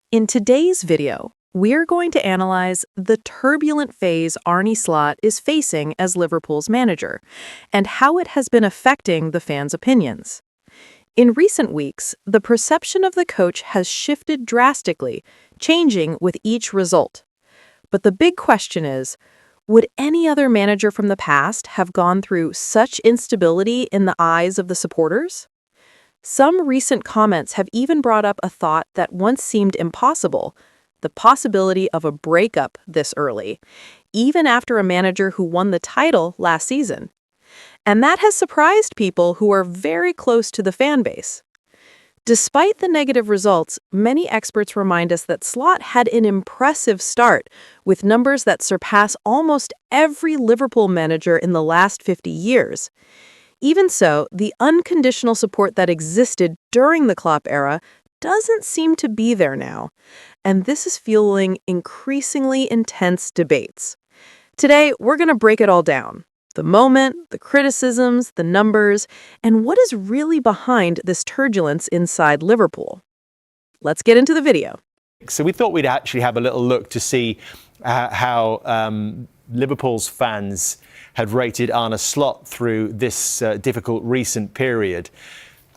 In today's video, we're going to analyze the turbulent phase Arne Slot is facing as Liverpool's manager and how it has been affecting the fans' opinions. In recent weeks, the perception of the coach has shifted drastically, changing with each result. But the big question is, would any other manager from the past have gone through such instability in the eyes of the supporters? Some recent comments have even brought up a thought that once seemed impossible, the possibility of a breakup this early, even after a manager who won the title last season. And that has surprised people who are very close to the fan base. Despite the negative results, many experts remind us that Slot had an impressive start, with numbers that surpass almost every Liverpool manager in the last 50 years. Even so, the unconditional support that existed during the Klopp era doesn't seem to be there now, and this is fueling increasingly intense debates. Today, we're going to break it all down. The moment, the criticisms, the numbers, and what is really behind this turbulence inside Liverpool. Let's get into the video. So we thought we'd actually have a little look to see how Liverpool's fans had rated Arne Slot through this difficult recent period.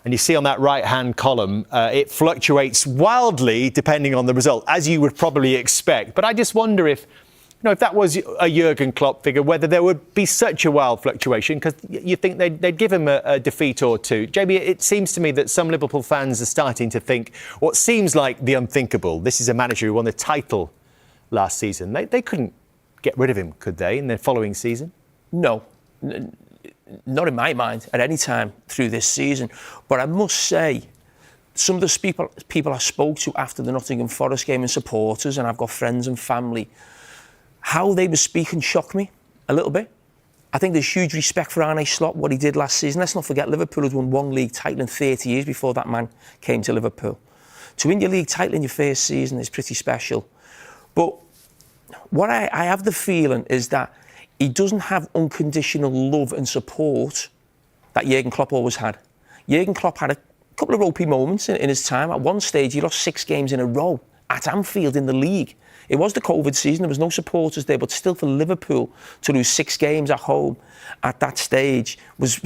And you see on that right-hand column, it fluctuates wildly depending on the result, as you would probably expect. But I just wonder if that was a Jurgen Klopp figure, whether there would be such a wild fluctuation, because you think they'd give him a defeat or two. Jamie, it seems to me that some Liverpool fans are starting to think what seems like the unthinkable. This is a manager who won the title last season. They couldn't get rid of him, could they, in the following season? No, not in my mind at any time through this season. But I must say, some of the people I spoke to after the Nottingham Forest game and supporters, and I've got friends and family, how they were speaking shocked me a little bit. I think there's huge respect for Arne Slot, what he did last season. Let's not forget, Liverpool had won one league title in 30 years before that man came to Liverpool. To win your league title in your first season is pretty special. But what I have the feeling is that he doesn't have unconditional love and support that Jurgen Klopp always had. Jurgen Klopp had a couple of ropey moments in his time. At one stage, he lost 6 games in a row at Anfield in the league. It was the COVID season, there was no supporters there, but still for Liverpool to lose 6 games at home at that stage was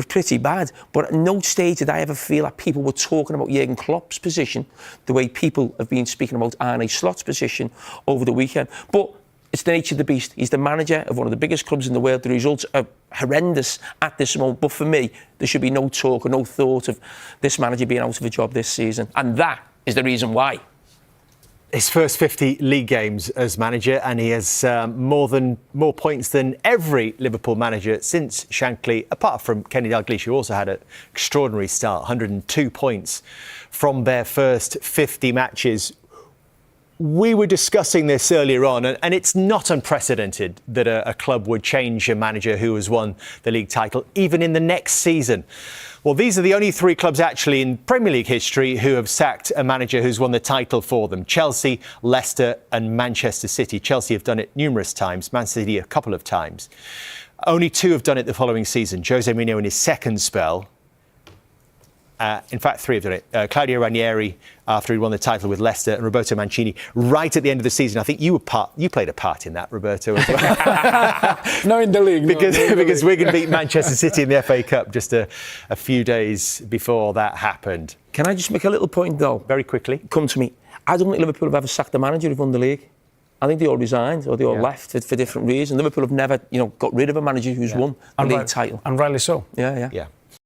pretty bad. But at no stage did I ever feel that people were talking about Jurgen Klopp's position the way people have been speaking about Arne Slot's position over the weekend. But it's the nature of the beast. He's the manager of one of the biggest clubs in the world. The results are horrendous at this moment. But for me, there should be no talk or no thought of this manager being out of a job this season. And that is the reason why. His first 50 league games as manager, and he has more points than every Liverpool manager since Shankly, apart from Kenny Dalglish, who also had an extraordinary start, 102 points from their first 50 matches. We were discussing this earlier on, and it's not unprecedented that a club would change a manager who has won the league title, even in the next season. Well, these are the only 3 clubs actually in Premier League history who have sacked a manager who's won the title for them. Chelsea, Leicester and Manchester City. Chelsea have done it numerous times, Man City a couple of times. Only 2 have done it the following season. Jose Mourinho in his second spell. In fact, 3 have done it. Claudio Ranieri, after he won the title with Leicester, and Roberto Mancini, right at the end of the season. I think you played a part in that, Roberto, as well. No, in the league. Because Wigan beat Manchester City in the FA Cup just a few days before that happened. Can I just make a little point, though? Very quickly. Come to me. I don't think Liverpool have ever sacked a manager who've won the league. I think they all resigned or they all left for different reasons. Liverpool have never, got rid of a manager who's won the league title. And rightly so. Yeah. Yeah.